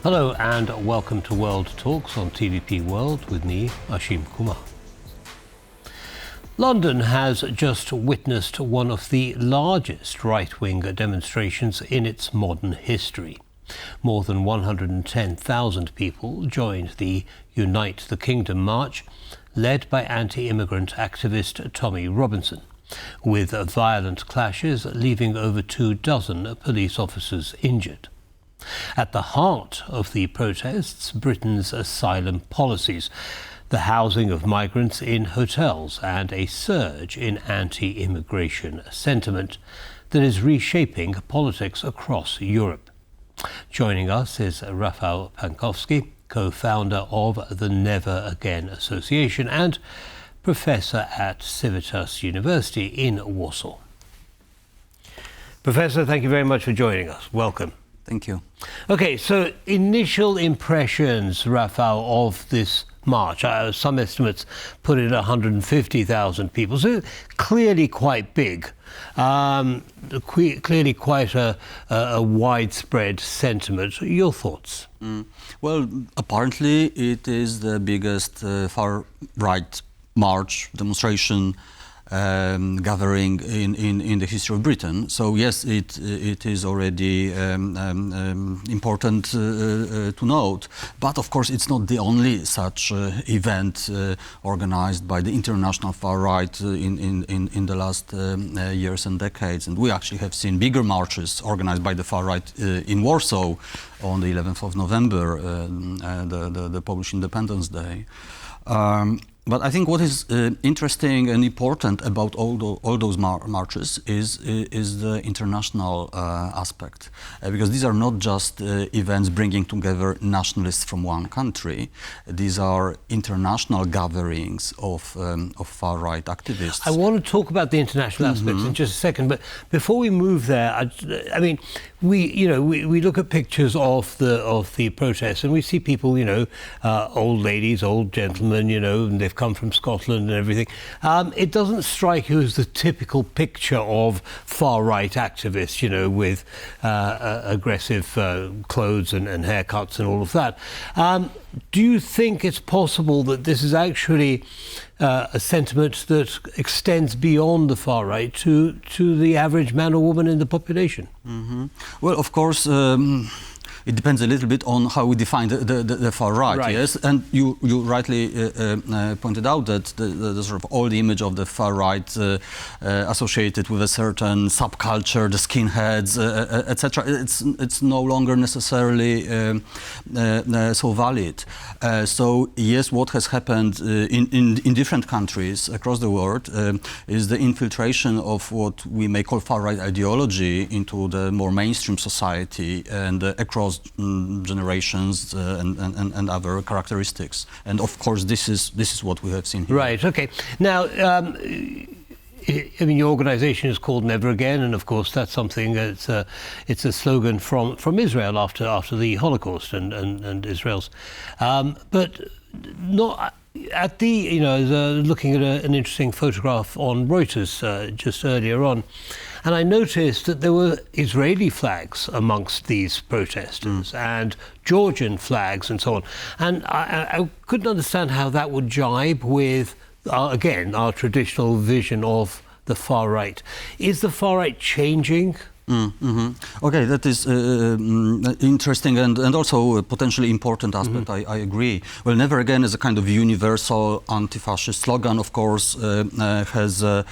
Hello and welcome to World Talks on TVP World with me, Ashim Kumar. London has just witnessed one of the largest right-wing demonstrations in its modern history. More than 110,000 people joined the Unite the Kingdom march, led by anti-immigrant activist Tommy Robinson, with violent clashes leaving over 24 police officers injured. At the heart of the protests, Britain's asylum policies, the housing of migrants in hotels, and a surge in anti-immigration sentiment that is reshaping politics across Europe. Joining us is Rafał Pankowski, co-founder of the Never Again Association and professor at Civitas University in Warsaw. Professor, thank you very much for joining us. Welcome. Thank you. Okay, so initial impressions, Rafał, of this march. Some estimates put it at 150,000 people, so clearly quite big. Clearly quite a widespread sentiment. Your thoughts? Well, apparently it is the biggest far-right march, demonstration, gathering in the history of Britain. So yes, it is already important to note. But of course, it's not the only such event organized by the international far right in the last years and decades. And we actually have seen bigger marches organized by the far right in Warsaw on the 11th of November, the Polish Independence Day. But I think what is interesting and important about all those marches is the international aspect, because these are not just events bringing together nationalists from one country. These are international gatherings of far-right activists. I want to talk about the international aspects in just a second, but before we move there, I mean, we look at pictures of the protests and we see people, old ladies, old gentlemen, and they've come from Scotland and everything. It doesn't strike you as the typical picture of far-right activists, with aggressive clothes and haircuts and all of that. Do you think it's possible that this is actually a sentiment that extends beyond the far right to the average man or woman in the population? Well, of course, it depends a little bit on how we define the far right, yes? And you rightly pointed out that the sort of old image of the far right associated with a certain subculture, the skinheads, etc., it's no longer necessarily so valid. So yes, what has happened in different countries across the world is the infiltration of what we may call far right ideology into the more mainstream society and across generations and other characteristics. And of course, this is what we have seen here. Right. Okay. Now, I mean, your organisation is called Never Again, and of course, that's something that's it's a slogan from Israel after the Holocaust and Israel's, but not. At the, looking at an interesting photograph on Reuters just earlier on, and I noticed that there were Israeli flags amongst these protesters and Georgian flags and so on. And I couldn't understand how that would jibe with, again, our traditional vision of the far right. Is the far right changing? Okay, that is interesting and also a potentially important aspect. I agree. Well, Never Again is a kind of universal anti-fascist slogan, of course, has a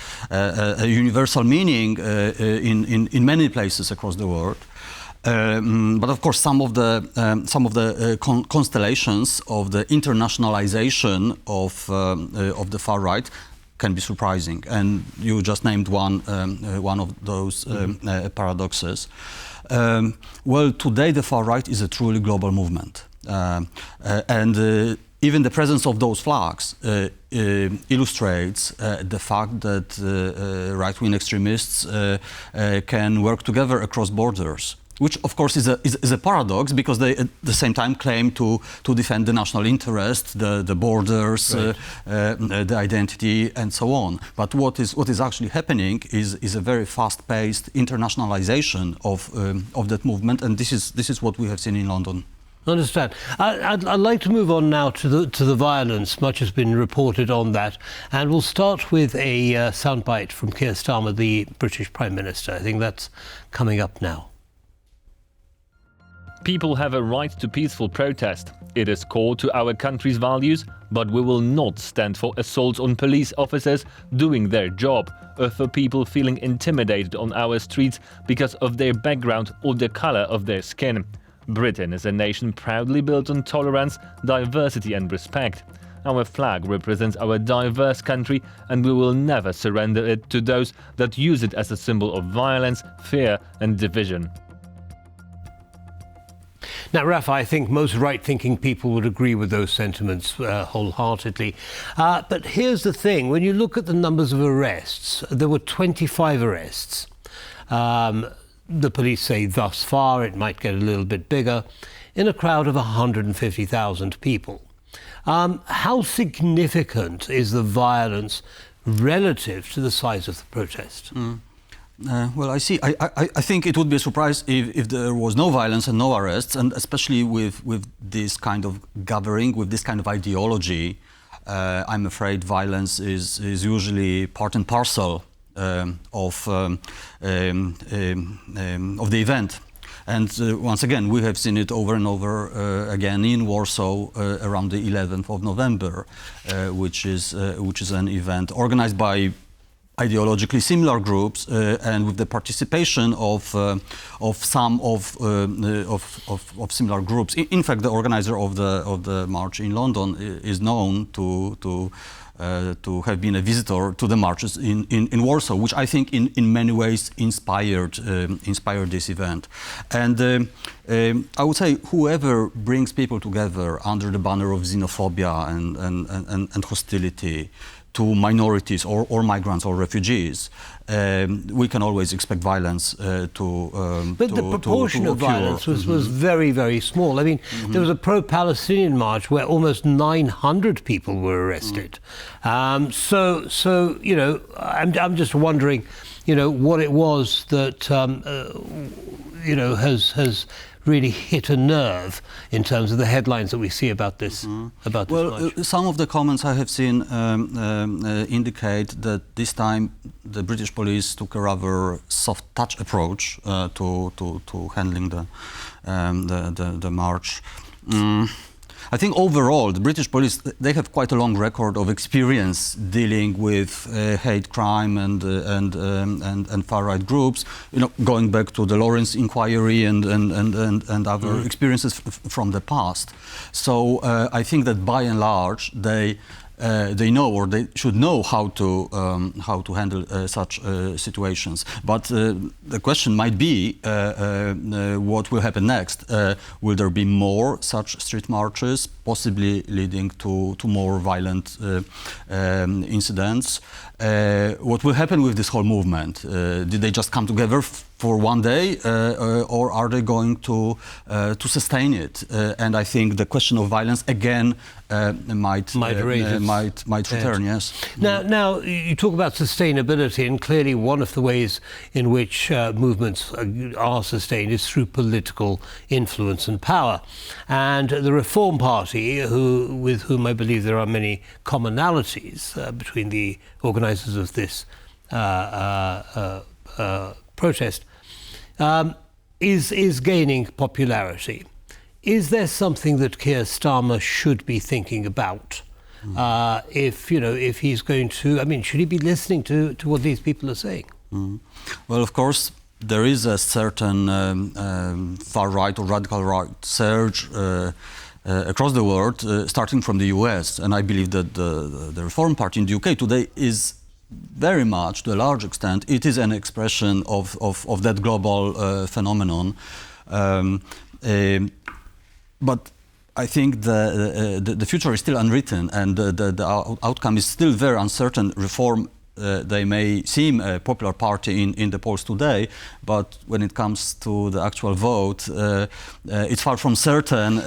universal meaning in many places across the world. But of course, some of the constellations of the internationalization of the far right can be surprising, and you just named one of those paradoxes. Well, today the far right is a truly global movement, and even the presence of those flags illustrates the fact that right-wing extremists can work together across borders. Which, of course, is a paradox, because they at the same time claim to defend the national interest, the borders, the identity, and so on. But what is actually happening is a very fast-paced internationalization of that movement, and this is what we have seen in London. Understand. I'd like to move on now to the violence. Much has been reported on that, and we'll start with a soundbite from Keir Starmer, the British Prime Minister. I think that's coming up now. People have a right to peaceful protest. It is core to our country's values, but we will not stand for assaults on police officers doing their job, or for people feeling intimidated on our streets because of their background or the colour of their skin. Britain is a nation proudly built on tolerance, diversity and respect. Our flag represents our diverse country, and we will never surrender it to those that use it as a symbol of violence, fear and division. Now, Rafa, I think most right-thinking people would agree with those sentiments wholeheartedly. But here's the thing. When you look at the numbers of arrests, there were 25 arrests. The police say thus far it might get a little bit bigger, in a crowd of 150,000 people. How significant is the violence relative to the size of the protest? Well, I see. I think it would be a surprise if there was no violence and no arrests, and especially with this kind of gathering, with this kind of ideology. I'm afraid violence is usually part and parcel of the event. And once again, we have seen it over and over again in Warsaw around the 11th of November, which is an event organized by ideologically similar groups and with the participation of some of similar groups. In fact, the organizer of the march in London is known to have been a visitor to the marches in Warsaw, which I think in many ways inspired this event. And I would say whoever brings people together under the banner of xenophobia and hostility to minorities or migrants or refugees, we can always expect violence But the proportion of violence was very, very small. I mean, there was a pro-Palestinian march where almost 900 people were arrested. So you know, I'm just wondering, you know, what it was that you know has really hit a nerve in terms of the headlines that we see about this march. Some of the comments I have seen indicate that this time the British police took a rather soft touch approach to handling the march. I think overall the British police, they have quite a long record of experience dealing with hate crime and far right groups. You know, going back to the Lawrence inquiry and other experiences from the past. So I think that by and large they know, or they should know, how to handle such situations. But the question might be what will happen next. Will there be more such street marches, possibly leading to more violent incidents? What will happen with this whole movement? Did they just come together for one day, or are they going to sustain it? And I think the question of violence again might return. Yes. Now you talk about sustainability, and clearly one of the ways in which movements are sustained is through political influence and power. And the Reform Party, with whom I believe there are many commonalities between the organisers of this protest, is gaining popularity. Is there something that Keir Starmer should be thinking about? If he's going to, I mean, should he be listening to what these people are saying? Well, of course, there is a certain far right or radical right surge across the world, starting from the US, and I believe that the Reform Party in the UK today is very much, to a large extent, it is an expression of that global phenomenon. But I think the future is still unwritten, and the outcome is still very uncertain. Reform, they may seem a popular party in the polls today, but when it comes to the actual vote, it's far from certain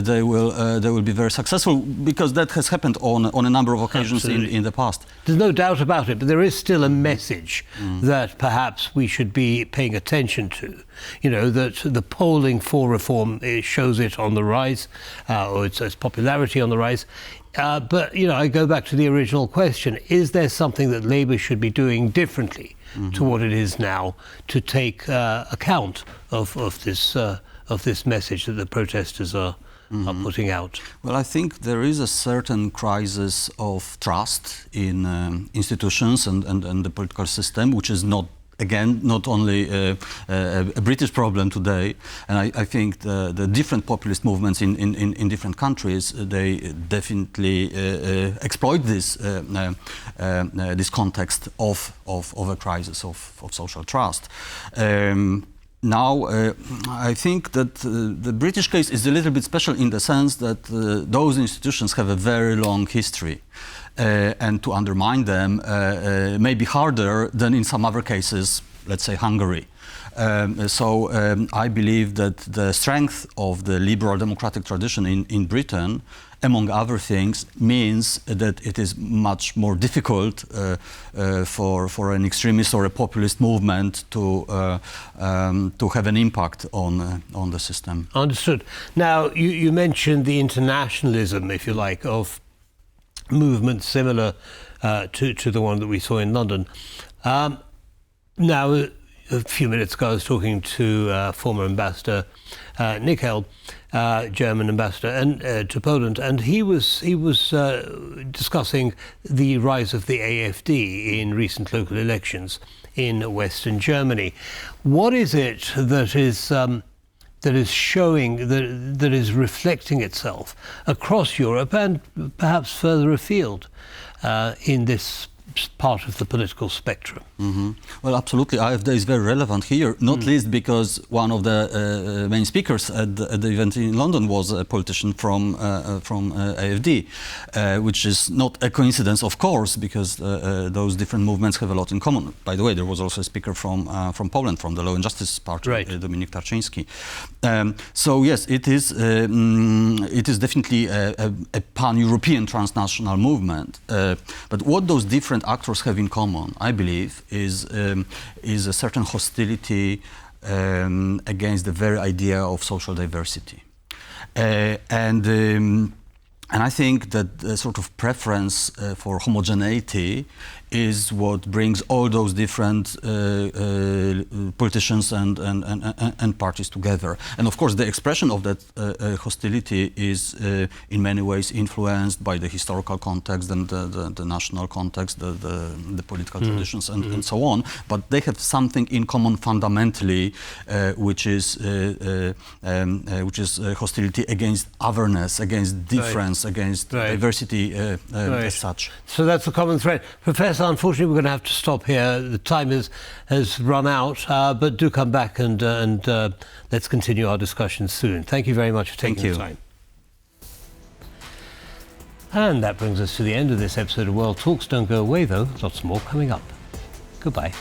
they will be very successful, because that has happened on a number of occasions in the past. There's no doubt about it, but there is still a message that perhaps we should be paying attention to. You know, that the polling for reform, it shows it on the rise, or its popularity on the rise. But, you know, I go back to the original question. Is there something that Labour should be doing differently to what it is now to take account of this message that the protesters are putting out? Well, I think there is a certain crisis of trust in institutions and the political system, which is not, again, not only a British problem today. And I think the different populist movements in different countries, they definitely exploit this this context of a crisis of social trust. Now, I think that the British case is a little bit special in the sense that those institutions have a very long history. And to undermine them may be harder than in some other cases, let's say Hungary. So I believe that the strength of the liberal democratic tradition in Britain, among other things, means that it is much more difficult for an extremist or a populist movement to have an impact on the system. Understood. Now, you mentioned the internationalism, if you like, of movements similar to the one that we saw in London. Now, a few minutes ago, I was talking to former ambassador Nick Held, German ambassador, and to Poland, and he was discussing the rise of the AfD in recent local elections in Western Germany. What is it that is showing, that is reflecting itself across Europe and perhaps further afield in this part of the political spectrum? Well, absolutely. AfD is very relevant here, not least because one of the main speakers at the event in London was a politician from AfD, which is not a coincidence, of course, because those different movements have a lot in common. By the way, there was also a speaker from Poland, from the Law and Justice Party, right. Dominik Tarczyński. So yes, it is definitely a pan-European transnational movement. But what those different actors have in common, I believe, is a certain hostility against the very idea of social diversity. And I think that the sort of preference for homogeneity is what brings all those different politicians and parties together. And of course, the expression of that hostility is in many ways influenced by the historical context and the national context, the political traditions and so on. But they have something in common fundamentally, which is hostility against otherness, against difference, against diversity as such. So that's a common thread. Professor, unfortunately, we're going to have to stop here. The time has run out, but do come back and let's continue our discussion soon. Thank you very much for taking the time. And that brings us to the end of this episode of World Talks. Don't go away, though. Lots more coming up. Goodbye.